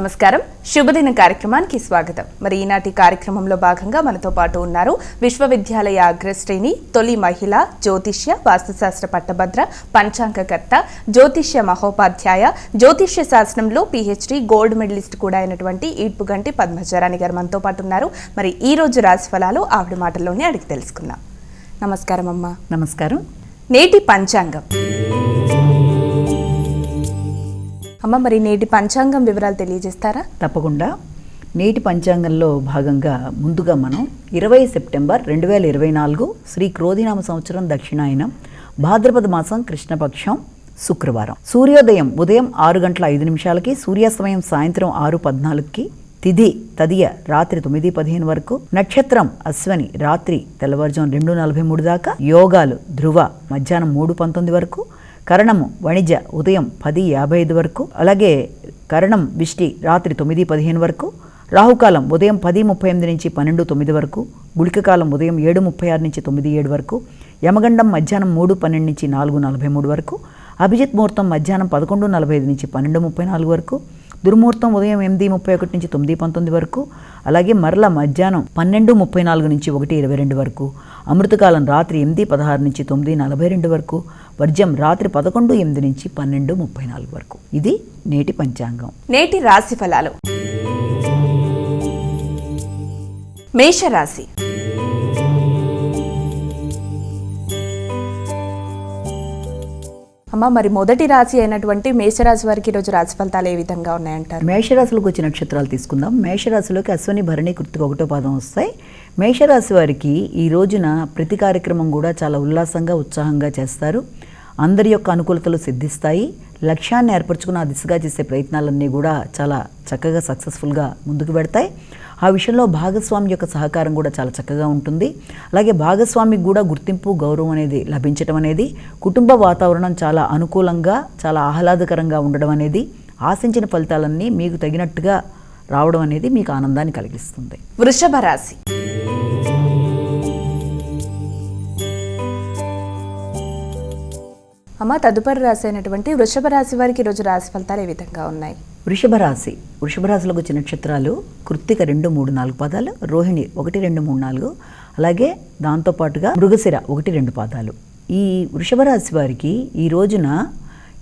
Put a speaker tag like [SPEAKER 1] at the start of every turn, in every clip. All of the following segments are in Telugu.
[SPEAKER 1] నమస్కారం. శుభదిన కార్యక్రమానికి స్వాగతం. మరి ఈనాటి కార్యక్రమంలో భాగంగా మనతో పాటు ఉన్నారు విశ్వవిద్యాలయ అగ్రశ్రేణి తొలి మహిళ జ్యోతిష్య వాస్తుశాస్త్ర పట్టభద్ర పంచాంగకర్త జ్యోతిష్య మహోపాధ్యాయ జ్యోతిష్య శాస్త్రంలో PhD గోల్డ్ మెడలిస్ట్ కూడా అయినటువంటి ఈడ్పుగంటి పద్మజారాణి గారు మనతో పాటు ఉన్నారు. మరి ఈ రోజు రాశి ఫలాలు ఆవిడ మాటల్లోనే అడిగి తెలుసుకుందాం. నమస్కారం అమ్మా.
[SPEAKER 2] నమస్కారం.
[SPEAKER 1] నేటి పంచాంగం అమ్మ, మరి నేటి పంచాంగం వివరాలు తెలియజేస్తారా?
[SPEAKER 2] తప్పకుండా. నేటి పంచాంగంలో భాగంగా ముందుగా మనం 20 సెప్టెంబర్ 2024 శ్రీ క్రోధినామ సంవత్సరం దక్షిణాయనం భాద్రపద మాసం కృష్ణపక్షం శుక్రవారం. సూర్యోదయం ఉదయం 6:05 సూర్యాస్తమయం సాయంత్రం 6:14 తిథి తదియ రాత్రి 9:15 వరకు, నక్షత్రం అశ్వని రాత్రి తెల్లవారుజాము 2:43 దాకా, యోగాలు ధ్రువ మధ్యాహ్నం 3:19 వరకు, కరణము వణిజ ఉదయం 10:55 వరకు, అలాగే కరణం విష్టి రాత్రి 9:15 వరకు, రాహుకాలం ఉదయం 10:38 నుంచి 12:09 వరకు, గుళికకాలం ఉదయం 7:36 నుంచి 9:07 వరకు, యమగండం మధ్యాహ్నం 3:12 నుంచి 4:43 వరకు, అభిజిత్ ముహూర్తం మధ్యాహ్నం 11:45 నుంచి 12:34 వరకు, దుర్ముహూర్తం ఉదయం 8:31 నుంచి 9:19 వరకు, అలాగే మరల మధ్యాహ్నం 12:34 నుంచి 1:22 వరకు, అమృతకాలం రాత్రి 8:16 నుంచి 9:42 వరకు, వర్జం రాత్రి 11:08 నుంచి 12:34 వరకు. ఇది నేటి పంచాంగం.
[SPEAKER 1] నేటి రాశి ఫలాలు. మేషరాశి. అమ్మ, మరి మొదటి రాశి అయినటువంటి మేషరాశి వారికి ఈరోజు రాశి ఫలితాలు ఏ విధంగా ఉన్నాయంటారు?
[SPEAKER 2] మేషరాశిలోకి వచ్చే నక్షత్రాలు తీసుకుందాం. మేషరాశిలోకి అశ్వని భరణి కృత్తిక 1వ పాదం వస్తాయి. మేషరాశి వారికి ఈ రోజున ప్రతి కార్యక్రమం కూడా చాలా ఉల్లాసంగా ఉత్సాహంగా చేస్తారు. అందరి యొక్క అనుకూలతలు సిద్ధిస్తాయి. లక్ష్యాన్ని ఏర్పరచుకున్న ఆ దిశగా చేసే ప్రయత్నాలన్నీ కూడా చాలా చక్కగా సక్సెస్ఫుల్గా ముందుకు పెడతాయి. ఆ విషయంలో భాగస్వామి యొక్క సహకారం కూడా చాలా చక్కగా ఉంటుంది. అలాగే భాగస్వామికి కూడా గుర్తింపు గౌరవం అనేది లభించడం అనేది, కుటుంబ వాతావరణం చాలా అనుకూలంగా చాలా ఆహ్లాదకరంగా ఉండడం అనేది, ఆశించిన ఫలితాలన్నీ మీకు తగినట్టుగా రావడం అనేది మీకు ఆనందాన్ని కలిగిస్తుంది.
[SPEAKER 1] వృషభ రాశి. అమ్మ, తదుపరి రాశి అయినటువంటి వృషభ రాశి వారికి ఈరోజు రాశి ఫలితాలు ఏ విధంగా ఉన్నాయి?
[SPEAKER 2] వృషభ రాశిలోకి వచ్చే నక్షత్రాలు కృత్తిక 2, 3, 4 పాదాలు, రోహిణి 1, 2, 3, 4, అలాగే దాంతోపాటుగా మృగశిర 1, 2 పాదాలు. ఈ వృషభ రాశి వారికి ఈ రోజున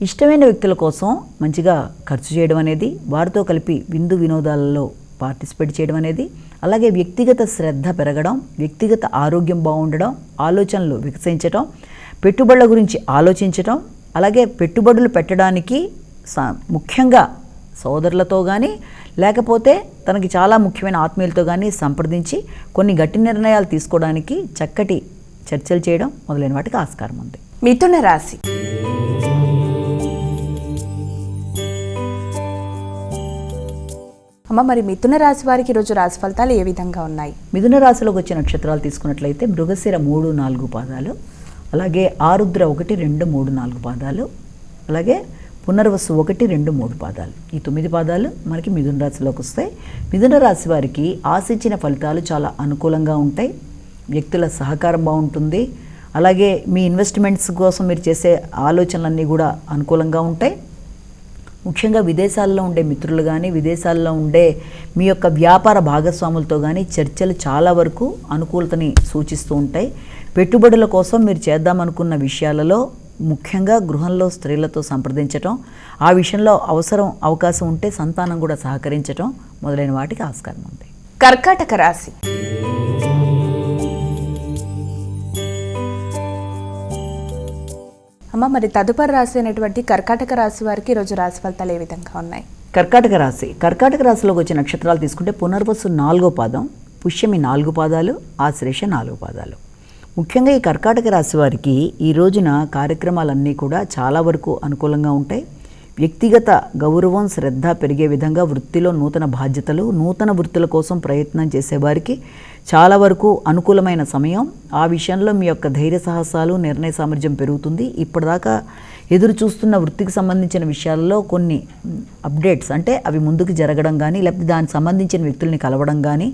[SPEAKER 2] ఇష్టమైన వ్యక్తుల కోసం మంచిగా ఖర్చు చేయడం అనేది, వారితో కలిపి విందు వినోదాలలో పార్టిసిపేట్ చేయడం అనేది, అలాగే వ్యక్తిగత శ్రద్ధ పెరగడం, వ్యక్తిగత ఆరోగ్యం బాగుండడం, ఆలోచనలు వికసించడం, పెట్టుబడుల గురించి ఆలోచించటం, అలాగే పెట్టుబడులు పెట్టడానికి ముఖ్యంగా సోదరులతో కానీ లేకపోతే తనకి చాలా ముఖ్యమైన ఆత్మీయులతో కానీ సంప్రదించి కొన్ని గట్టి నిర్ణయాలు తీసుకోవడానికి చక్కటి చర్చలు చేయడం మొదలైన వాటికి ఆస్కారం ఉంది.
[SPEAKER 1] మిథున రాశి. అమ్మ, మరి మిథున రాశి వారికి ఈరోజు రాశి ఫలితాలు ఏ విధంగా ఉన్నాయి?
[SPEAKER 2] మిథున రాశిలోకి వచ్చే నక్షత్రాలు తీసుకున్నట్లయితే మృగశిర 3, 4 పాదాలు, అలాగే ఆరుద్ర 1, 2, 3, 4 పాదాలు, అలాగే పునర్వసు 1, 2, 3 పాదాలు. ఈ 9 పాదాలు మనకి మిథున రాశిలోకి వస్తాయి. మిథున రాశి వారికి ఆశించిన ఫలితాలు చాలా అనుకూలంగా ఉంటాయి. వ్యక్తుల సహకారం బాగుంటుంది. అలాగే మీ ఇన్వెస్ట్మెంట్స్ కోసం మీరు చేసే ఆలోచనలన్నీ కూడా అనుకూలంగా ఉంటాయి. ముఖ్యంగా విదేశాల్లో ఉండే మిత్రులు కానీ విదేశాల్లో ఉండే మీ యొక్క వ్యాపార భాగస్వాములతో కానీ చర్చలు చాలా వరకు అనుకూలతని సూచిస్తూ ఉంటాయి. పెట్టుబడుల కోసం మీరు చేద్దామనుకున్న విషయాలలో ముఖ్యంగా గృహంలో స్త్రీలతో సంప్రదించటం, ఆ విషయంలో అవకాశం ఉంటే సంతానం కూడా సహకరించటం మొదలైన వాటికి ఆస్కారం ఉంది.
[SPEAKER 1] కర్కాటక రాశి. అమ్మ, మరి తదుపరి రాశి అయినటువంటి కర్కాటక రాశి వారికి ఈరోజు రాశి ఫలితాలు ఏ విధంగా ఉన్నాయి?
[SPEAKER 2] కర్కాటక రాశిలోకి వచ్చే నక్షత్రాలు తీసుకుంటే పునర్వసు 4వ పాదం, పుష్యమి 4 పాదాలు, ఆశ్లేష 4 పాదాలు. ముఖ్యంగా ఈ కర్కాటక రాశి వారికి ఈ రోజున కార్యక్రమాలన్నీ కూడా చాలా వరకు అనుకూలంగా ఉంటాయి. వ్యక్తిగత గౌరవం శ్రద్ధ పెరిగే విధంగా వృత్తిలో నూతన బాధ్యతలు, నూతన వృత్తుల కోసం ప్రయత్నం చేసేవారికి చాలా వరకు అనుకూలమైన సమయం. ఆ విషయంలో మీ యొక్క ధైర్య సాహసాలు, నిర్ణయ సామర్థ్యం పెరుగుతుంది. ఇప్పటిదాకా ఎదురు చూస్తున్న వృత్తికి సంబంధించిన విషయాల్లో కొన్ని అప్డేట్స్, అంటే అవి ముందుకు జరగడం కానీ లేకపోతే దానికి సంబంధించిన వ్యక్తుల్ని కలవడం కానీ,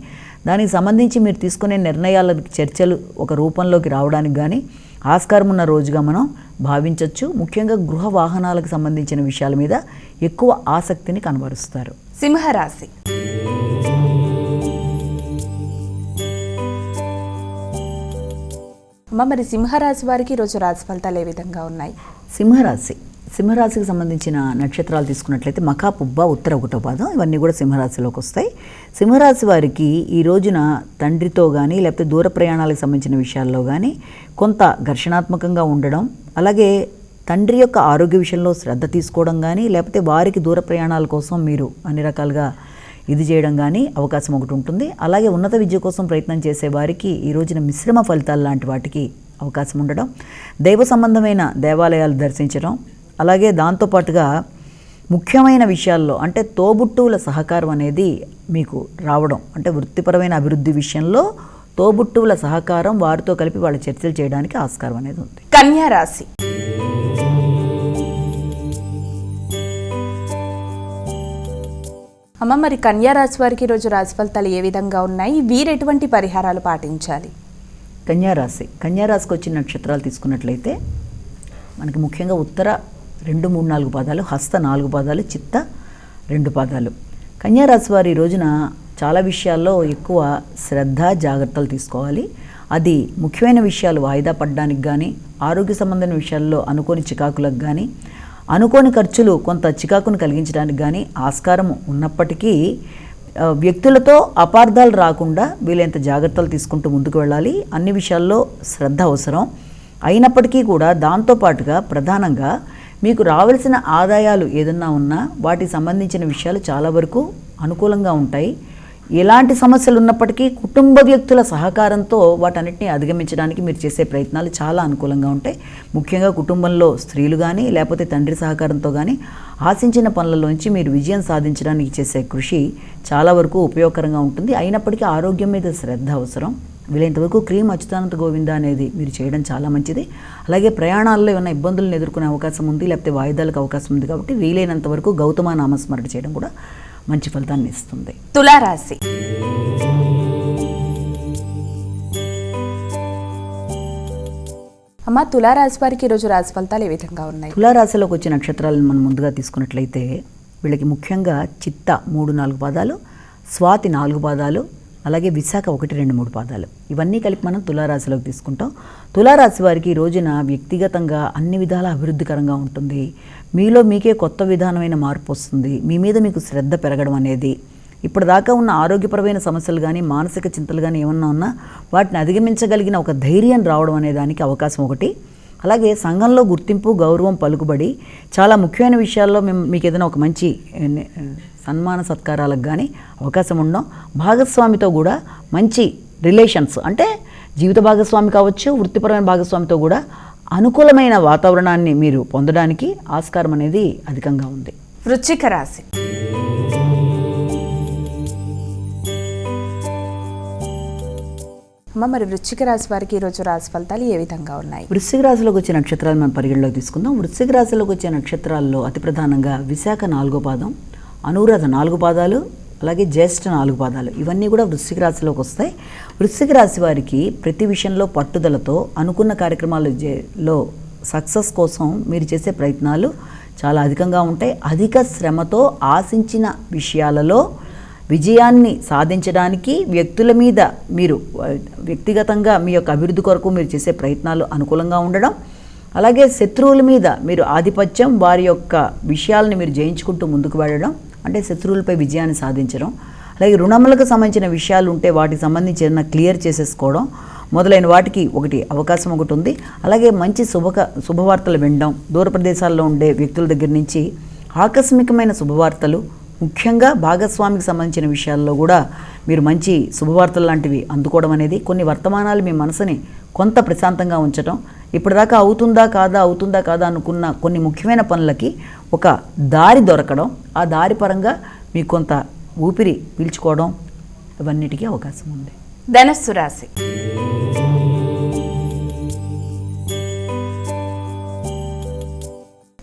[SPEAKER 2] దానికి సంబంధించి మీరు తీసుకునే నిర్ణయాల చర్చలు ఒక రూపంలోకి రావడానికి కానీ, ఆస్కారం ఉన్న రోజుగా మనం భావించవచ్చు. ముఖ్యంగా గృహ వాహనాలకు సంబంధించిన విషయాల మీద ఎక్కువ ఆసక్తిని కనబరుస్తారు.
[SPEAKER 1] సింహరాశి. మరి సింహరాశి వారికి ఈరోజు రాశి ఫలితాలు ఏ విధంగా ఉన్నాయి?
[SPEAKER 2] సింహరాశికి సంబంధించిన నక్షత్రాలు తీసుకున్నట్లయితే మఖా, పుబ్బ, ఉత్తర, ఒకటో పాదం ఇవన్నీ కూడా సింహరాశిలోకి వస్తాయి. సింహరాశి వారికి ఈ రోజున తండ్రితో కానీ లేకపోతే దూర ప్రయాణాలకు సంబంధించిన విషయాల్లో కానీ కొంత ఘర్షణాత్మకంగా ఉండడం, అలాగే తండ్రి యొక్క ఆరోగ్య విషయంలో శ్రద్ధ తీసుకోవడం కానీ లేకపోతే వారికి దూర ప్రయాణాల కోసం మీరు అన్ని రకాలుగా ఇది చేయడం కానీ అవకాశం ఒకటి ఉంటుంది. అలాగే ఉన్నత విద్య కోసం ప్రయత్నం చేసే వారికి ఈ రోజున మిశ్రమ ఫలితాలు లాంటి వాటికి అవకాశం ఉండడం, దైవ సంబంధమైన దేవాలయాలు దర్శించడం, అలాగే దాంతోపాటుగా ముఖ్యమైన విషయాల్లో అంటే తోబుట్టువుల సహకారం అనేది మీకు రావడం, అంటే వృత్తిపరమైన అభివృద్ధి విషయంలో తోబుట్టువుల సహకారం, వారితో కలిపి వాళ్ళు చర్చలు చేయడానికి ఆస్కారం అనేది ఉంది.
[SPEAKER 1] కన్యా రాశి. మరి కన్యా రాశి వారికి ఈరోజు రాశి ఫలితాలు ఏ విధంగా ఉన్నాయి? వీరు ఎటువంటి పరిహారాలు పాటించాలి?
[SPEAKER 2] కన్యారాశికి వచ్చిన నక్షత్రాలు తీసుకున్నట్లయితే మనకి ముఖ్యంగా ఉత్తర 2, 3, 4 పాదాలు, హస్త 4 పాదాలు, చిత్త 2 పాదాలు. కన్యారాశి వారి ఈ రోజున చాలా విషయాల్లో ఎక్కువ శ్రద్ధ జాగ్రత్తలు తీసుకోవాలి. అది ముఖ్యమైన విషయాలు వాయిదా పడడానికి కానీ, ఆరోగ్య సంబంధమైన విషయాల్లో అనుకోని చికాకులకు కానీ, అనుకోని ఖర్చులు కొంత చికాకును కలిగించడానికి కానీ ఆస్కారం ఉన్నప్పటికీ వ్యక్తులతో అపార్థాలు రాకుండా వీలైనంత జాగ్రత్తలు తీసుకుంటూ ముందుకు వెళ్ళాలి. అన్ని విషయాల్లో శ్రద్ధ అవసరం. అయినప్పటికీ కూడా దాంతోపాటుగా ప్రధానంగా మీకు రావాల్సిన ఆదాయాలు ఏదన్నా ఉన్నా వాటికి సంబంధించిన విషయాలు చాలా వరకు అనుకూలంగా ఉంటాయి. ఎలాంటి సమస్యలు ఉన్నప్పటికీ కుటుంబ వ్యక్తుల సహకారంతో వాటన్నిటిని అధిగమించడానికి మీరు చేసే ప్రయత్నాలు చాలా అనుకూలంగా ఉంటాయి. ముఖ్యంగా కుటుంబంలో స్త్రీలు కానీ లేకపోతే తండ్రి సహకారంతో కానీ ఆశించిన పనులలోంచి మీరు విజయం సాధించడానికి చేసే కృషి చాలా వరకు ఉపయోగకరంగా ఉంటుంది. అయినప్పటికీ ఆరోగ్యం మీద శ్రద్ధ అవసరం. వీలైనంతవరకు క్రీమ్ అచ్యుతానంత గోవింద అనేది మీరు చేయడం చాలా మంచిది. అలాగే ప్రయాణాల్లో ఏమైనా ఇబ్బందులను ఎదుర్కొనే అవకాశం ఉంది, లేకపోతే వాయిదాలకు అవకాశం ఉంది. కాబట్టి వీలైనంత వరకు గౌతమ నామస్మరణ చేయడం కూడా మంచి ఫలితాన్ని ఇస్తుంది.
[SPEAKER 1] తులారాశి. తులారాశి వారికి ఈరోజు రాశి ఫలితాలు ఏ విధంగా ఉన్నాయి?
[SPEAKER 2] తులారాశిలోకి వచ్చే నక్షత్రాలను మనం ముందుగా తీసుకున్నట్లయితే వీళ్ళకి ముఖ్యంగా చిత్త 3, 4 పాదాలు, స్వాతి 4 పాదాలు, అలాగే విశాఖ 1, 2, 3 పాదాలు ఇవన్నీ కలిపి మనం తులారాశిలోకి తీసుకుంటాం. తులారాశి వారికి ఈ రోజున వ్యక్తిగతంగా అన్ని విధాల అభివృద్ధికరంగా ఉంటుంది. మీలో మీకే కొత్త విధానమైన మార్పు వస్తుంది. మీ మీద మీకు శ్రద్ధ పెరగడం అనేది, ఇప్పటిదాకా ఉన్న ఆరోగ్యపరమైన సమస్యలు కానీ మానసిక చింతలు కానీ ఏమన్నా ఉన్నా వాటిని అధిగమించగలిగిన ఒక ధైర్యం రావడం అనే దానికి అవకాశం ఒకటి. అలాగే సంఘంలో గుర్తింపు, గౌరవం, పలుకుబడి, చాలా ముఖ్యమైన విషయాల్లో మీకు ఏదైనా ఒక మంచి సన్మాన సత్కారాలకు కానీ అవకాశం ఉండడం, భాగస్వామితో కూడా మంచి రిలేషన్స్ అంటే జీవిత భాగస్వామి కావచ్చు, వృత్తిపరమైన భాగస్వామితో కూడా అనుకూలమైన వాతావరణాన్ని మీరు పొందడానికి ఆస్కారం అనేది అధికంగా ఉంది.
[SPEAKER 1] వృశ్చిక రాశి. మరి వృశ్చిక రాశి వారికి ఈరోజు రాశి ఫలితాలు ఏ విధంగా ఉన్నాయి?
[SPEAKER 2] వృశ్చిక రాశిలోకి వచ్చే నక్షత్రాలు మనం పరిగణలోకి తీసుకుందాం. వృశ్చిక రాశిలోకి వచ్చే నక్షత్రాల్లో అతి ప్రధానంగా విశాఖ 4వ పాదం, అనురాధ 4 పాదాలు, అలాగే జ్యేష్ఠ 4 పాదాలు ఇవన్నీ కూడా వృశ్చిక రాశిలోకి వస్తాయి. వృశ్చిక రాశి వారికి ప్రతి విషయంలో పట్టుదలతో అనుకున్న కార్యక్రమాలలో సక్సెస్ కోసం మీరు చేసే ప్రయత్నాలు చాలా అధికంగా ఉంటాయి. అధిక శ్రమతో ఆశించిన విషయాలలో విజయాన్ని సాధించడానికి వ్యక్తుల మీద మీరు వ్యక్తిగతంగా మీ యొక్క అభివృద్ధి కొరకు మీరు చేసే ప్రయత్నాలు అనుకూలంగా ఉండడం, అలాగే శత్రువుల మీద మీరు ఆధిపత్యం, వారి యొక్క విషయాలను మీరు జయించుకుంటూ ముందుకు వెళ్ళడం, అంటే శత్రువులపై విజయాన్ని సాధించడం, అలాగే రుణములకు సంబంధించిన విషయాలు ఉంటే వాటికి సంబంధించి ఏదైనా క్లియర్ చేసేసుకోవడం మొదలైన వాటికి అవకాశం ఒకటి ఉంది. అలాగే మంచి శుభవార్తలు వినడం, దూర ప్రదేశాల్లో ఉండే వ్యక్తుల దగ్గర నుంచి ఆకస్మికమైన శుభవార్తలు, ముఖ్యంగా భాగస్వామికి సంబంధించిన విషయాల్లో కూడా మీరు మంచి శుభవార్తలు లాంటివి అందుకోవడం అనేది, కొన్ని వర్తమానాలు మీ మనసుని కొంత ప్రశాంతంగా ఉంచడం, ఇప్పటిదాకా అవుతుందా కాదా అనుకున్న కొన్ని ముఖ్యమైన పనులకి ఒక దారి దొరకడం, ఆ దారి పరంగా మీకు కొంత ఊపిరి పీల్చుకోవడం ఇవన్నిటికీ అవకాశం ఉంది.
[SPEAKER 1] ధనస్సు రాశి.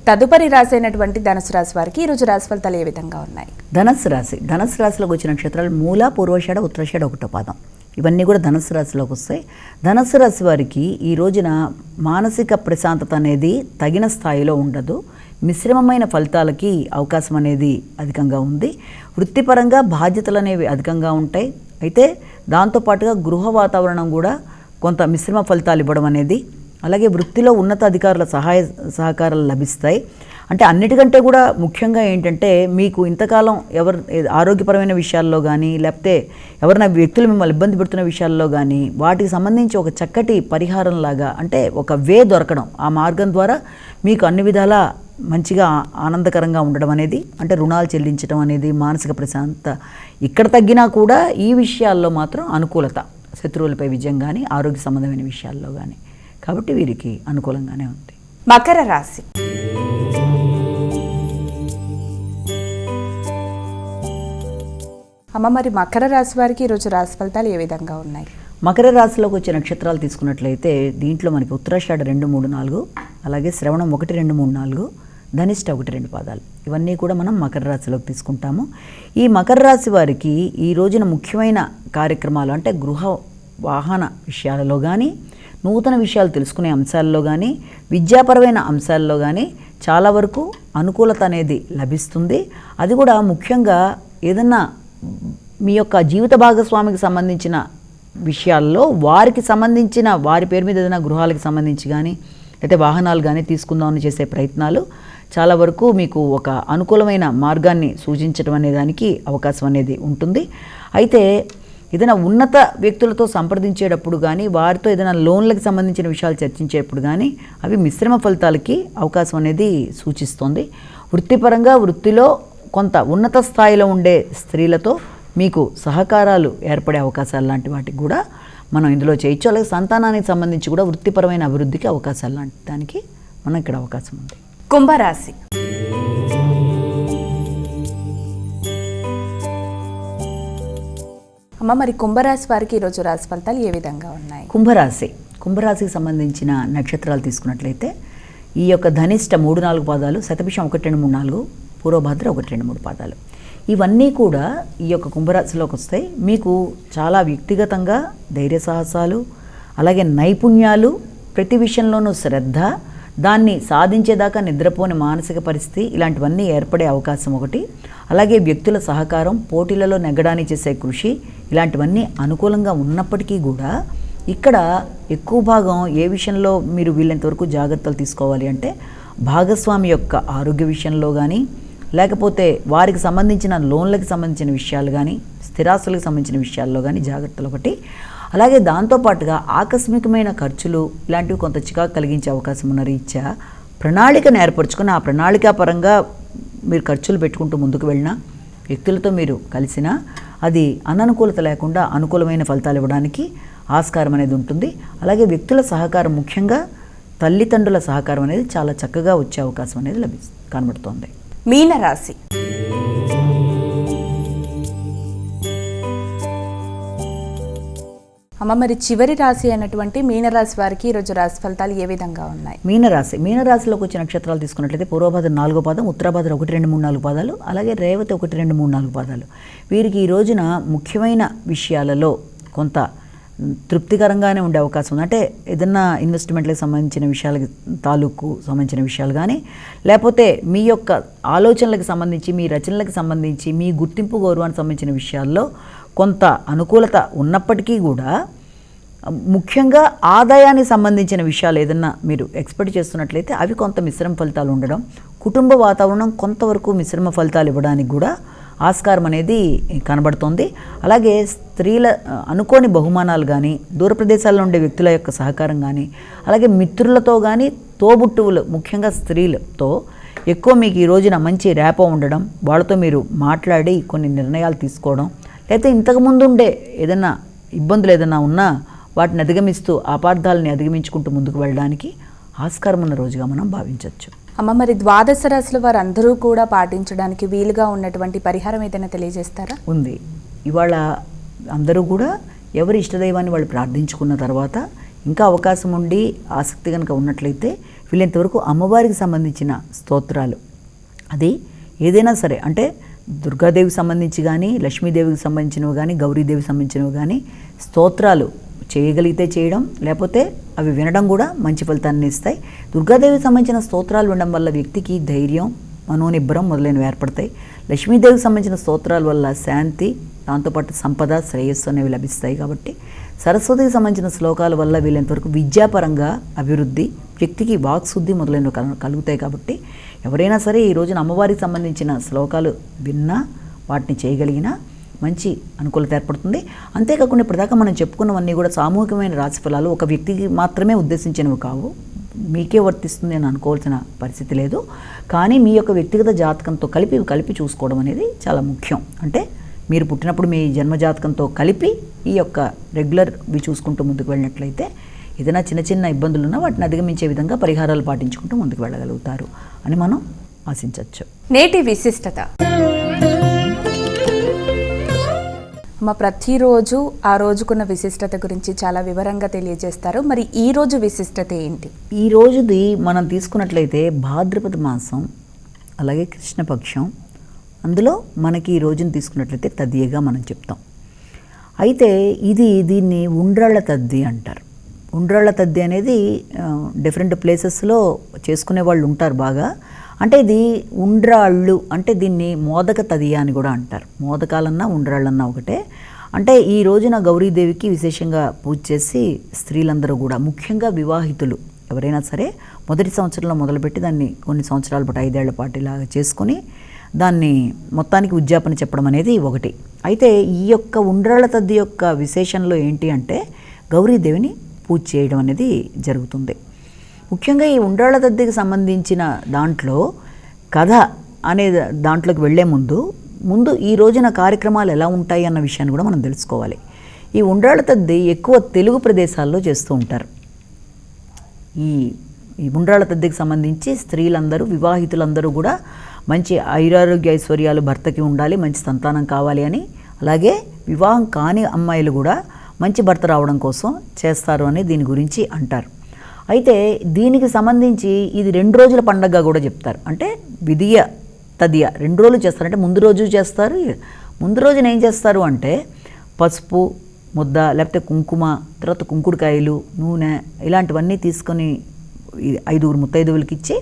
[SPEAKER 1] తదుపరి రాశి అయినటువంటి ధనుసు రాశి వారికి ఈరోజు రాశి ఫలితాలు ఏ విధంగా ఉన్నాయి?
[SPEAKER 2] ధనుసు రాశిలోకి వచ్చిన నక్షత్రాలు మూల, పూర్వషాఢ, ఉత్తరాషాఢ 1వ పాదం ఇవన్నీ కూడా ధనుసు రాశిలోకి వస్తాయి. ధనుసు రాశి వారికి ఈ రోజున మానసిక ప్రశాంతత అనేది తగిన స్థాయిలో ఉండదు. మిశ్రమమైన ఫలితాలకి అవకాశం అనేది అధికంగా ఉంది. వృత్తిపరంగా బాధ్యతలు అనేవి అధికంగా ఉంటాయి. అయితే దాంతోపాటుగా గృహ వాతావరణం కూడా కొంత మిశ్రమ ఫలితాలు ఇవ్వడం అనేది, అలాగే వృత్తిలో ఉన్నత అధికారుల సహకారాలు లభిస్తాయి. అంటే అన్నిటికంటే కూడా ముఖ్యంగా ఏంటంటే మీకు ఇంతకాలం ఆరోగ్యపరమైన విషయాల్లో కానీ, లేకపోతే ఎవరైనా వ్యక్తులు మిమ్మల్ని ఇబ్బంది పెడుతున్న విషయాల్లో కానీ వాటికి సంబంధించి ఒక చక్కటి పరిహారంలాగా, అంటే ఒక వే దొరకడం, ఆ మార్గం ద్వారా మీకు అన్ని విధాలా మంచిగా ఆనందకరంగా ఉండడం అనేది, అంటే రుణాలు చెల్లించడం అనేది, మానసిక ప్రశాంతత ఇక్కడ తగ్గినా కూడా ఈ విషయాల్లో మాత్రం అనుకూలత, శత్రువులపై విజయం కానీ, ఆరోగ్య సంబంధమైన విషయాల్లో కానీ, కాబట్టి వీరికి అనుకూలంగానే ఉంది.
[SPEAKER 1] మకర రాశి. అమ్మ, మరి మకర రాశి వారికి ఈరోజు రాశి ఫలితాలు ఏ విధంగా ఉన్నాయి?
[SPEAKER 2] మకర రాశిలోకి వచ్చే నక్షత్రాలు తీసుకున్నట్లయితే దీంట్లో మనకి ఉత్తరాషాఢ 2, 3, 4, అలాగే శ్రవణం 1, 2, 3, 4, ధనిష్ట 1, 2 పాదాలు, ఇవన్నీ కూడా మనం మకర రాశిలోకి తీసుకుంటాము. ఈ మకర రాశి వారికి ఈ రోజున ముఖ్యమైన కార్యక్రమాలు అంటే గృహ వాహన విషయాలలో కానీ, నూతన విషయాలు తెలుసుకునే అంశాల్లో కానీ, విద్యాపరమైన అంశాల్లో కానీ చాలా వరకు అనుకూలత అనేది లభిస్తుంది. అది కూడా ముఖ్యంగా ఏదన్నా మీ యొక్క జీవిత భాగస్వామికి సంబంధించిన విషయాల్లో వారికి సంబంధించిన వారి పేరు మీద ఏదైనా గృహాలకు సంబంధించి కానీ, అయితే వాహనాలు కానీ తీసుకుందామని చేసే ప్రయత్నాలు చాలా వరకు మీకు ఒక అనుకూలమైన మార్గాన్ని సూచించడం అనే దానికి అవకాశం అనేది ఉంటుంది. అయితే ఏదైనా ఉన్నత వ్యక్తులతో సంప్రదించేటప్పుడు కానీ, వారితో ఏదైనా లోన్లకు సంబంధించిన విషయాలు చర్చించేటప్పుడు కానీ అవి మిశ్రమ ఫలితాలకి అవకాశం అనేది సూచిస్తుంది. వృత్తిపరంగా వృత్తిలో కొంత ఉన్నత స్థాయిలో ఉండే స్త్రీలతో మీకు సహకారాలు ఏర్పడే అవకాశాలు లాంటి వాటికి కూడా మనం ఇందులో చేయొచ్చు. అలాగే సంతానానికి సంబంధించి కూడా వృత్తిపరమైన అభివృద్ధికి అవకాశాలు లాంటి దానికి మనం ఇక్కడ అవకాశం ఉంది.
[SPEAKER 1] కుంభరాశి. అమ్మ, మరి కుంభరాశి వారికి ఈరోజు రాశి ఫలితాలు ఏ విధంగా ఉన్నాయి?
[SPEAKER 2] కుంభరాశికి సంబంధించిన నక్షత్రాలు తీసుకున్నట్లయితే ఈ యొక్క ధనిష్ట 3, 4 పాదాలు, శతభిషం 1, 2, 3, 4, పూర్వభద్ర 1, 2, 3 పాదాలు, ఇవన్నీ కూడా ఈ యొక్క కుంభరాశిలోకి వస్తాయి. మీకు చాలా వ్యక్తిగతంగా ధైర్య సాహసాలు, అలాగే నైపుణ్యాలు, ప్రతి విషయంలోనూ శ్రద్ధ, దాన్ని సాధించేదాకా నిద్రపోని మానసిక పరిస్థితి, ఇలాంటివన్నీ ఏర్పడే అవకాశం ఒకటి. అలాగే వ్యక్తుల సహకారం, పోటీలలో నెగ్గడానికి చేసే కృషి, ఇలాంటివన్నీ అనుకూలంగా ఉన్నప్పటికీ కూడా ఇక్కడ ఎక్కువ భాగం ఏ విషయంలో మీరు వీళ్ళంతవరకు జాగ్రత్తలు తీసుకోవాలి అంటే భాగస్వామి యొక్క ఆరోగ్య విషయంలో కానీ, లేకపోతే వారికి సంబంధించిన లోన్లకు సంబంధించిన విషయాలు కానీ, స్థిరాస్తులకు సంబంధించిన విషయాల్లో కానీ జాగ్రత్తలు ఒకటి. అలాగే దాంతోపాటుగా ఆకస్మికమైన ఖర్చులు ఇలాంటివి కొంత చికాకు కలిగించే అవకాశం ఉన్న రీత్యా ప్రణాళికను ఏర్పరచుకొని ఆ ప్రణాళికా పరంగా మీరు ఖర్చులు పెట్టుకుంటూ ముందుకు వెళ్ళినా, వ్యక్తులతో మీరు కలిసినా అది అననుకూలత లేకుండా అనుకూలమైన ఫలితాలు ఇవ్వడానికి ఆస్కారం అనేది ఉంటుంది. అలాగే వ్యక్తుల సహకారం, ముఖ్యంగా తల్లిదండ్రుల సహకారం అనేది చాలా చక్కగా వచ్చే అవకాశం అనేది కనబడుతోంది.
[SPEAKER 1] మీనరాశి. అమ్మ, మరి చివరి రాశి అయినటువంటి మీనరాశి వారికి ఈరోజు రాశి ఫలితాలు ఏ విధంగా ఉన్నాయి?
[SPEAKER 2] మీనరాశిలోకి వచ్చిన నక్షత్రాలు తీసుకున్నట్లయితే పూర్వభద్ర 4వ పాదం, ఉత్తరాభద్ర 1, 2, 3, 4 పాదాలు, అలాగే రేవతి 1, 2, 3, 4 పాదాలు. వీరికి ఈ రోజున ముఖ్యమైన విషయాలలో కొంత తృప్తికరంగానే ఉండే అవకాశం ఉంది. అంటే ఏదన్నా ఇన్వెస్ట్మెంట్లకు సంబంధించిన విషయాలకి సంబంధించిన విషయాలు కానీ, లేకపోతే మీ యొక్క ఆలోచనలకు సంబంధించి, మీ రచనలకు సంబంధించి, మీ గుర్తింపు గౌరవానికి సంబంధించిన విషయాల్లో కొంత అనుకూలత ఉన్నప్పటికీ కూడా ముఖ్యంగా ఆదాయానికి సంబంధించిన విషయాలు ఏదన్నా మీరు ఎక్స్పెక్ట్ చేస్తున్నట్లయితే అవి కొంత మిశ్రమ ఫలితాలు ఉండడం, కుటుంబ వాతావరణం కొంతవరకు మిశ్రమ ఫలితాలు ఇవ్వడానికి కూడా ఆస్కారం అనేది కనబడుతోంది. అలాగే స్త్రీల అనుకోని బహుమానాలు కానీ, దూర ప్రదేశాల్లో ఉండే వ్యక్తుల యొక్క సహకారం కానీ, అలాగే మిత్రులతో కానీ, తోబుట్టువులు ముఖ్యంగా స్త్రీలతో ఎక్కువ మీకు ఈ రోజున మంచి ర్యాపో ఉండడం, వాళ్ళతో మీరు మాట్లాడి కొన్ని నిర్ణయాలు తీసుకోవడం, లేకపోతే ఇంతకుముందు ఉండే ఏదైనా ఇబ్బందులు ఏదైనా ఉన్నా వాటిని అధిగమిస్తూ అపార్థాలని అధిగమించుకుంటూ ముందుకు వెళ్ళడానికి ఆస్కారం ఉన్న రోజుగా మనం భావించవచ్చు.
[SPEAKER 1] అమ్మ, మరి ద్వాదశ రాశుల వారు అందరూ కూడా పాటించడానికి వీలుగా ఉన్నటువంటి పరిహారం ఏదైనా తెలియజేస్తారా?
[SPEAKER 2] ఉంది. ఇవాళ అందరూ కూడా ఎవరి ఇష్టదైవాన్ని వాళ్ళు ప్రార్థించుకున్న తర్వాత ఇంకా అవకాశం ఉండి ఆసక్తి కనుక ఉన్నట్లయితే వీళ్ళంతవరకు అమ్మవారికి సంబంధించిన స్తోత్రాలు, అది ఏదైనా సరే, అంటే దుర్గాదేవికి సంబంధించి కానీ, లక్ష్మీదేవికి సంబంధించినవి కానీ, గౌరీదేవికి సంబంధించినవి కానీ స్తోత్రాలు చేయగలిగితే చేయడం, లేకపోతే అవి వినడం కూడా మంచి ఫలితాన్ని ఇస్తాయి. దుర్గాదేవికి సంబంధించిన స్తోత్రాలు వినడం వల్ల వ్యక్తికి ధైర్యం, మనోనిబ్బరం మొదలైనవి ఏర్పడతాయి. లక్ష్మీదేవికి సంబంధించిన స్తోత్రాల వల్ల శాంతి, దాంతోపాటు సంపద, శ్రేయస్సు అనేవి లభిస్తాయి. కాబట్టి సరస్వతికి సంబంధించిన శ్లోకాల వల్ల వీళ్ళంతవరకు విద్యాపరంగా అభివృద్ధి, వ్యక్తికి వాక్శుద్ధి మొదలైనవి కలుగుతాయి. కాబట్టి ఎవరైనా సరే ఈ రోజున అమ్మవారికి సంబంధించిన శ్లోకాలు విన్నా, వాటిని చేయగలిగినా మంచి అనుకూలత ఏర్పడుతుంది. అంతేకాకుండా ఇప్పటిదాకా మనం చెప్పుకున్నవన్నీ కూడా సామూహికమైన రాశి ఫలాలు, ఒక వ్యక్తికి మాత్రమే ఉద్దేశించినవి కావు, మీకే వర్తిస్తుంది అని అనుకోవాల్సిన పరిస్థితి లేదు. కానీ మీ యొక్క వ్యక్తిగత జాతకంతో కలిపి చూసుకోవడం అనేది చాలా ముఖ్యం. అంటే మీరు పుట్టినప్పుడు మీ జన్మజాతకంతో కలిపి ఈ యొక్క రెగ్యులర్వి చూసుకుంటూ ముందుకు వెళ్ళినట్లయితే ఏదైనా చిన్న ఇబ్బందులు ఉన్నా వాటిని అధిగమించే విధంగా పరిహారాలు పాటించుకుంటూ ముందుకు వెళ్ళగలుగుతారు అని మనం ఆశించవచ్చు.
[SPEAKER 1] నేటి విశిష్టత. ప్రతిరోజు ఆ రోజుకున్న విశిష్టత గురించి చాలా వివరంగా తెలియజేస్తారు. మరి ఈ రోజు విశిష్టత ఏంటి?
[SPEAKER 2] ఈ రోజుది మనం తీసుకున్నట్లయితే భాద్రపద మాసం, అలాగే కృష్ణపక్షం. అందులో మనకి ఈ రోజుని తీసుకున్నట్లయితే తదియగా మనం చెప్తాం. అయితే దీన్ని ఉండ్రాళ్ళ తద్ది అంటారు. ఉండ్రాళ్ళ తద్ది అనేది డిఫరెంట్ ప్లేసెస్లో చేసుకునే వాళ్ళు ఉంటారు బాగా. అంటే ఇది ఉండ్రాళ్ళు అంటే దీన్ని మోదక తదియ అని కూడా అంటారు. మోదకాలన్నా ఉండ్రాళ్ళన్నా ఒకటే. అంటే ఈ రోజున గౌరీదేవికి విశేషంగా పూజ చేసి స్త్రీలందరూ కూడా, ముఖ్యంగా వివాహితులు ఎవరైనా సరే మొదటి సంవత్సరంలో మొదలుపెట్టి దాన్ని కొన్ని సంవత్సరాల పాటు 5 ఏళ్ల పాటు ఇలాగా చేసుకొని దాన్ని మొత్తానికి ఉద్యాపన చెప్పడం అనేది ఒకటి. అయితే ఈ యొక్క ఉండ్రాళ్ళ తద్ది యొక్క విశేషంలో ఏంటి అంటే గౌరీదేవిని పూజ చేయడం అనేది జరుగుతుంది. ముఖ్యంగా ఈ ఉండ్రాళ్ళ తద్దికి సంబంధించిన దాంట్లో కథ అనే దాంట్లోకి వెళ్లే ముందు ఈ రోజున కార్యక్రమాలు ఎలా ఉంటాయి అన్న విషయాన్ని కూడా మనం తెలుసుకోవాలి. ఈ ఉండ్రాళ్ళ తద్ది ఎక్కువ తెలుగు ప్రదేశాల్లో చేస్తూ ఉంటారు. ఈ ఉండ్రాళ్ళ తద్దికి సంబంధించి స్త్రీలందరూ, వివాహితులందరూ కూడా మంచి ఆయురారోగ్య ఐశ్వర్యాలు భర్తకి ఉండాలి, మంచి సంతానం కావాలి అని, అలాగే వివాహం కాని అమ్మాయిలు కూడా మంచి భర్త రావడం కోసం చేస్తారు అని దీని గురించి అంటారు. అయితే దీనికి సంబంధించి ఇది 2 రోజుల పండగగా కూడా చెప్తారు. అంటే విధియ తదియ 2 రోజులు చేస్తారు. అంటే ముందు రోజు చేస్తారు. ముందు రోజున ఏం చేస్తారు అంటే పసుపు ముద్ద, లేకపోతే కుంకుమ, తర్వాత కుంకుడుకాయలు, నూనె ఇలాంటివన్నీ తీసుకొని 5 ముత్తైదువులకి ఇచ్చి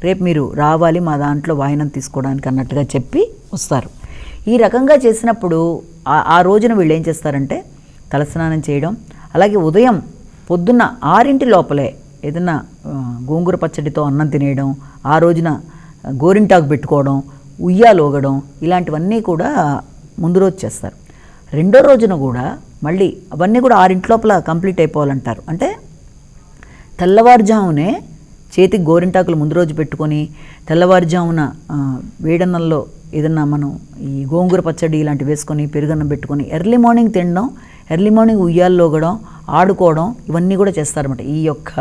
[SPEAKER 2] రేపు మీరు రావాలి మా దాంట్లో వాయినం తీసుకోవడానికి అన్నట్టుగా చెప్పి వస్తారు. ఈ రకంగా చేసినప్పుడు ఆ రోజున వీళ్ళు ఏం చేస్తారంటే తలస్నానం చేయడం, అలాగే ఉదయం పొద్దున్న 6 లోపలే ఏదైనా గోంగూర పచ్చడితో అన్నం తినేయడం, ఆ రోజున గోరింటాకు పెట్టుకోవడం, ఉయ్యాలోగడం, ఇలాంటివన్నీ కూడా ముందు రోజు చేస్తారు. రెండో రోజున కూడా మళ్ళీ అవన్నీ కూడా 6 లోపల కంప్లీట్ అయిపోవాలంటారు. అంటే తెల్లవారుజామునే చేతికి గోరింటాకులు ముందు రోజు పెట్టుకొని తెల్లవారుజామున వేడన్నంలో ఏదన్నా మనం ఈ గోంగూర పచ్చడి ఇలాంటివి వేసుకొని పెరుగన్నం పెట్టుకొని ఎర్లీ మార్నింగ్ తినడం, ఎర్లీ మార్నింగ్ ఉయ్యాల్లోగడం, ఆడుకోవడం, ఇవన్నీ కూడా చేస్తారన్నమాట. ఈ యొక్క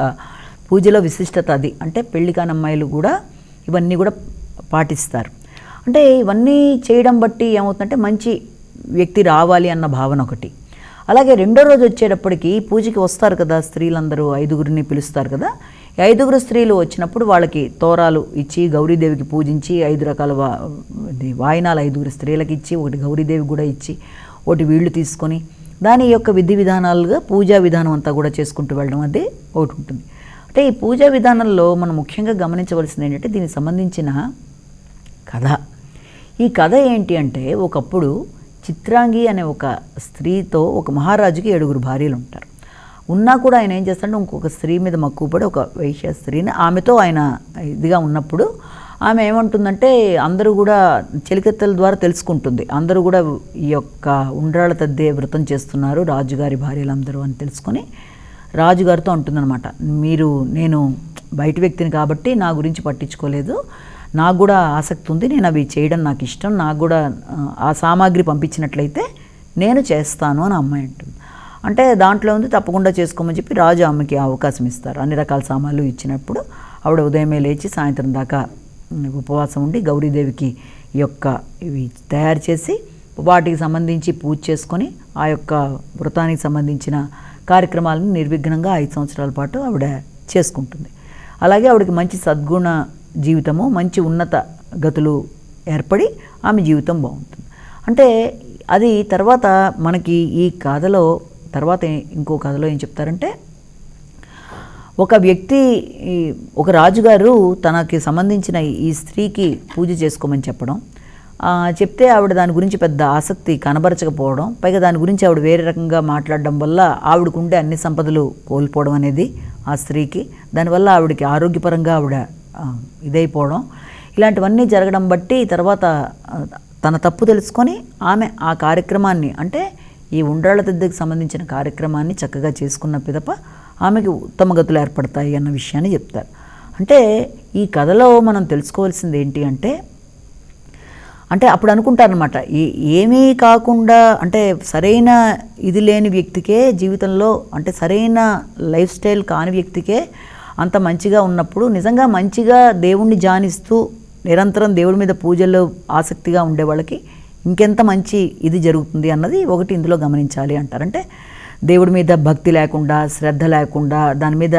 [SPEAKER 2] పూజలో విశిష్టత అది. అంటే పెళ్లి కాని అమ్మాయిలు కూడా ఇవన్నీ కూడా పాటిస్తారు. అంటే ఇవన్నీ చేయడం బట్టి ఏమవుతుందంటే మంచి వ్యక్తి రావాలి అన్న భావన ఒకటి. అలాగే రెండో రోజు వచ్చేటప్పటికి పూజకి వస్తారు కదా స్త్రీలందరూ, 5గురిని పిలుస్తారు కదా. 5గురు స్త్రీలు వచ్చినప్పుడు వాళ్ళకి తోరాలు ఇచ్చి గౌరీదేవికి పూజించి 5 రకాల వాయినాలు 5గురు స్త్రీలకు ఇచ్చి, ఒకటి గౌరీదేవికి కూడా ఇచ్చి, ఒకటి వీళ్ళు తీసుకొని దాని యొక్క విధి విధానాలుగా పూజా విధానం అంతా కూడా చేసుకుంటూ వెళ్ళడం అదే ఒకటి ఉంటుంది. అంటే ఈ పూజా విధానంలో మనం ముఖ్యంగా గమనించవలసింది ఏంటంటే దీనికి సంబంధించిన కథ. ఈ కథ ఏంటి అంటే ఒకప్పుడు చిత్రాంగి అనే ఒక స్త్రీతో ఒక మహారాజుకి 7గురు భార్యలు ఉంటారు. ఉన్నా కూడా ఆయన ఏం చేస్తాడంటే ఇంకొక స్త్రీ మీద మక్కువపడి ఒక వైశ్య స్త్రీని ఆమెతో ఆయన ఇదిగా ఉన్నప్పుడు ఆమె ఏమంటుందంటే అందరూ కూడా చెలికత్తెల ద్వారా తెలుసుకుంటుంది. అందరూ కూడా ఈ యొక్క ఉండ్రాళ్ళ తద్దే వ్రతం చేస్తున్నారు రాజుగారి భార్యలందరూ అని తెలుసుకొని రాజుగారితో అంటుందన్నమాట, నేను బయట వ్యక్తిని కాబట్టి నా గురించి పట్టించుకోలేదు, నాకు కూడా ఆసక్తి ఉంది, నేను అవి చేయడం నాకు ఇష్టం, నాకు కూడా ఆ సామాగ్రి పంపించినట్లయితే నేను చేస్తాను అని అమ్మాయి అంటుంది. అంటే దాంట్లో ఉంది తప్పకుండా చేసుకోమని చెప్పి రాజు ఆమెకి అవకాశం ఇస్తారు. అన్ని రకాల సామాన్లు ఇచ్చినప్పుడు ఆవిడ ఉదయమే లేచి సాయంత్రం దాకా ఉపవాసం ఉండి గౌరీదేవికి ఈ యొక్క ఇవి తయారు చేసి వాటికి సంబంధించి పూజ చేసుకొని ఆ యొక్క వ్రతానికి సంబంధించిన కార్యక్రమాలను నిర్విఘ్నంగా 5 సంవత్సరాల పాటు ఆవిడ చేసుకుంటుంది. అలాగే ఆవిడకి మంచి సద్గుణ జీవితము, మంచి ఉన్నత గతులు ఏర్పడి ఆమె జీవితం బాగుంటుంది. అంటే అది తర్వాత మనకి ఈ కథలో తర్వాత ఇంకో కథలో ఏం చెప్తారంటే, ఒక వ్యక్తి ఒక రాజుగారు తనకి సంబంధించిన ఈ స్త్రీకి పూజ చేసుకోమని చెప్పడం, చెప్తే ఆవిడ దాని గురించి పెద్ద ఆసక్తి కనబరచకపోవడం, పైగా దాని గురించి ఆవిడ వేరే రకంగా మాట్లాడడం వల్ల ఆవిడకు ఉండే అన్ని సంపదలు కోల్పోవడం అనేది ఆ స్త్రీకి, దానివల్ల ఆవిడకి ఆరోగ్యపరంగా ఆవిడ ఇదైపోవడం, ఇలాంటివన్నీ జరగడం బట్టి తర్వాత తన తప్పు తెలుసుకొని ఆమె ఆ కార్యక్రమాన్ని, అంటే ఈ ఉండ్రాళ్ళ దిద్దకి సంబంధించిన కార్యక్రమాన్ని చక్కగా చేసుకున్న పిదప ఆమెకి ఉత్తమ గతులు ఏర్పడతాయి అన్న విషయాన్ని చెప్తారు. అంటే ఈ కథలో మనం తెలుసుకోవాల్సింది ఏంటి అంటే అప్పుడు అనుకుంటారనమాట, ఏమీ కాకుండా, అంటే సరైన ఇది లేని వ్యక్తికే జీవితంలో, అంటే సరైన లైఫ్ స్టైల్ కాని వ్యక్తికే అంత మంచిగా ఉన్నప్పుడు నిజంగా మంచిగా దేవుణ్ణి ధ్యానిస్తూ నిరంతరం దేవుడి మీద పూజల్లో ఆసక్తిగా ఉండే వాళ్ళకి ఇంకెంత మంచి ఇది జరుగుతుంది అన్నది ఒకటి ఇందులో గమనించాలి అంటారు. అంటే దేవుడి మీద భక్తి లేకుండా, శ్రద్ధ లేకుండా, దాని మీద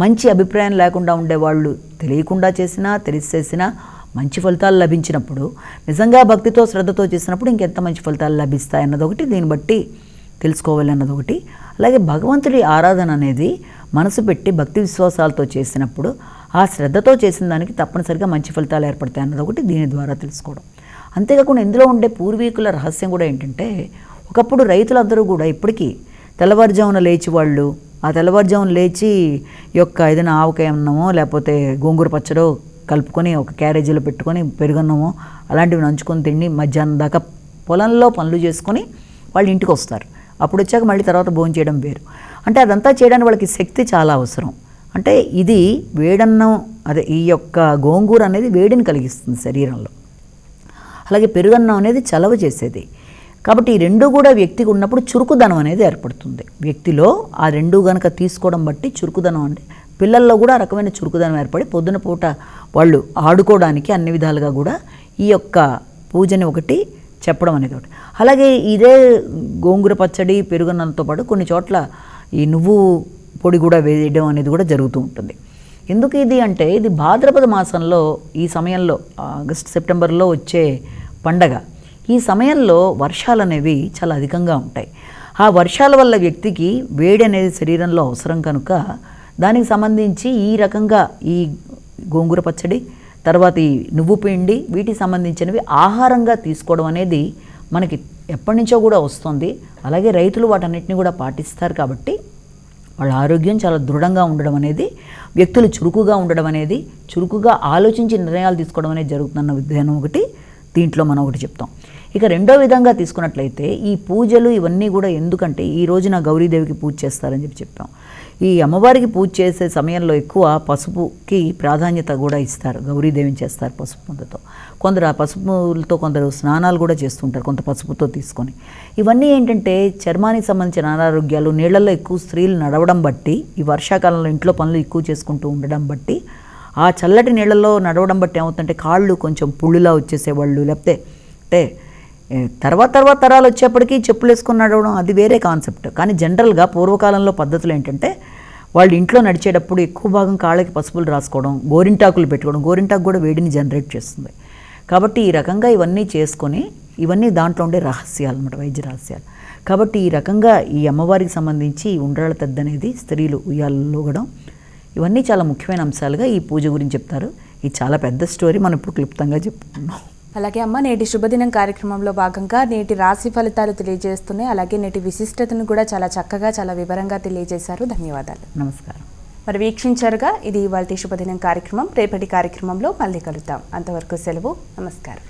[SPEAKER 2] మంచి అభిప్రాయం లేకుండా ఉండేవాళ్ళు తెలియకుండా చేసినా తెలిసి చేసినా మంచి ఫలితాలు లభించినప్పుడు, నిజంగా భక్తితో శ్రద్ధతో చేసినప్పుడు ఇంకెంత మంచి ఫలితాలు లభిస్తాయి అన్నది ఒకటి, దీన్ని బట్టి తెలుసుకోవాలి అన్నది ఒకటి. అలాగే భగవంతుడి ఆరాధన అనేది మనసు పెట్టి భక్తి విశ్వాసాలతో చేసినప్పుడు ఆ శ్రద్ధతో చేసిన దానికి తప్పనిసరిగా మంచి ఫలితాలు ఏర్పడతాయి అన్నది ఒకటి దీని ద్వారా తెలుసుకోవడం. అంతేకాకుండా ఇందులో ఉండే పూర్వీకుల రహస్యం కూడా ఏంటంటే, ఒకప్పుడు రైతులందరూ కూడా ఇప్పటికీ తెల్లవారుజామున లేచి వాళ్ళు ఆ తెల్లవారుజామున లేచి యొక్క ఏదైనా ఆవకాయ అన్నమో లేకపోతే గోంగూర పచ్చడో కలుపుకొని ఒక క్యారేజీలో పెట్టుకొని పెరుగన్నమో అలాంటివి నంచుకొని తిని మధ్యాహ్నం దాకా పొలంలో పనులు చేసుకొని వాళ్ళు ఇంటికి వస్తారు. అప్పుడు వచ్చాక మళ్ళీ తర్వాత భోజనం చేయడం వేరు. అంటే అదంతా చేయడానికి వాళ్ళకి శక్తి చాలా అవసరం. అంటే ఇది వేడన్నం, అదే ఈ యొక్క గోంగూర అనేది వేడిని కలిగిస్తుంది శరీరంలో. అలాగే పెరుగన్నం అనేది చలవ చేసేది. కాబట్టి ఈ రెండు కూడా వ్యక్తికి ఉన్నప్పుడు చురుకుదనం అనేది ఏర్పడుతుంది వ్యక్తిలో. ఆ రెండు కనుక తీసుకోవడం బట్టి చురుకుదనం, అంటే పిల్లల్లో కూడా ఆ రకమైన చురుకుదనం ఏర్పడి పొద్దున పూట వాళ్ళు ఆడుకోవడానికి అన్ని విధాలుగా కూడా ఈ యొక్క పూజని ఒకటి చెప్పడం అనేది ఒకటి. అలాగే ఇదే గోంగూర పచ్చడి పెరుగన్నంతో పాటు కొన్ని చోట్ల ఈ నువ్వు పొడి కూడా వేయడం అనేది కూడా జరుగుతూ ఉంటుంది. ఎందుకు ఇది అంటే, ఇది భాద్రపద మాసంలో ఈ సమయంలో ఆగస్టు సెప్టెంబర్లో వచ్చే పండగ. ఈ సమయంలో వర్షాలు అనేవి చాలా అధికంగా ఉంటాయి. ఆ వర్షాల వల్ల వ్యక్తికి వేడి అనేది శరీరంలో అవసరం కనుక దానికి సంబంధించి ఈ రకంగా ఈ గోంగూర పచ్చడి, తర్వాత ఈ నువ్వు పిండి, వీటికి సంబంధించినవి ఆహారంగా తీసుకోవడం అనేది మనకి ఎప్పటి నుంచో కూడా వస్తుంది. అలాగే రైతులు వాటన్నిటిని కూడా పాటిస్తారు. కాబట్టి వాళ్ళ ఆరోగ్యం చాలా దృఢంగా ఉండడం అనేది, వ్యక్తులు చురుకుగా ఉండడం అనేది, చురుకుగా ఆలోచించి నిర్ణయాలు తీసుకోవడం అనేది జరుగుతున్న విధానం ఒకటి దీంట్లో మనం ఒకటి చెప్తాం. ఇక రెండో విధంగా తీసుకున్నట్లయితే ఈ పూజలు ఇవన్నీ కూడా ఎందుకంటే ఈ రోజున గౌరీదేవికి పూజ చేస్తారని చెప్పాం. ఈ అమ్మవారికి పూజ చేసే సమయంలో ఎక్కువ పసుపుకి ప్రాధాన్యత కూడా ఇస్తారు. గౌరీదేవిని చేస్తారు పసుపు ముద్దతో. కొందరు ఆ పసుపులతో కొందరు స్నానాలు కూడా చేస్తుంటారు కొంత పసుపుతో తీసుకొని. ఇవన్నీ ఏంటంటే చర్మానికి సంబంధించిన అనారోగ్యాలు, నీళ్లలో ఎక్కువ స్త్రీలు నడవడం బట్టి, ఈ వర్షాకాలంలో ఇంట్లో పనులు ఎక్కువ చేసుకుంటూ ఉండడం బట్టి, ఆ చల్లటి నీళ్లలో నడవడం బట్టి ఏమవుతుందంటే కాళ్ళు కొంచెం పుళ్ళులా వచ్చేసేవాళ్ళు, లేకపోతే అంటే తర్వాత తరాలు వచ్చేప్పటికీ చెప్పులు వేసుకొని నడవడం అది వేరే కాన్సెప్ట్. కానీ జనరల్గా పూర్వకాలంలో పద్ధతులు ఏంటంటే వాళ్ళు ఇంట్లో నడిచేటప్పుడు ఎక్కువ భాగం కాళ్ళకి పసుపులు రాసుకోవడం, గోరింటాకులు పెట్టుకోవడం. గోరింటాకు కూడా వేడిని జనరేట్ చేస్తుంది. కాబట్టి ఈ రకంగా ఇవన్నీ చేసుకొని, ఇవన్నీ దాంట్లో ఉండే రహస్యాలు అన్నమాట, వైద్య రహస్యాలు. కాబట్టి ఈ రకంగా ఈ అమ్మవారికి సంబంధించి ఉండ్రాళ్ళ తద్ది అనేది స్త్రీలు ఉయ్యాలలోగడం, ఇవన్నీ చాలా ముఖ్యమైన అంశాలుగా ఈ పూజ గురించి చెప్తారు. ఇది చాలా పెద్ద స్టోరీ, మనం ఇప్పుడు క్లుప్తంగా చెప్పుకున్నాం.
[SPEAKER 1] అలాగే అమ్మ, నేటి శుభదినం కార్యక్రమంలో భాగంగా నేటి రాశి ఫలితాలు తెలియజేస్తున్నాయి. అలాగే నేటి విశిష్టతను కూడా చాలా చక్కగా, చాలా వివరంగా తెలియజేశారు. ధన్యవాదాలు.
[SPEAKER 2] నమస్కారం.
[SPEAKER 1] మరి వీక్షించారుగా, ఇది ఇవాల్టి శుభదినం కార్యక్రమం. రేపటి కార్యక్రమంలో మళ్ళీ కలుద్దాం. అంతవరకు సెలవు. నమస్కారం.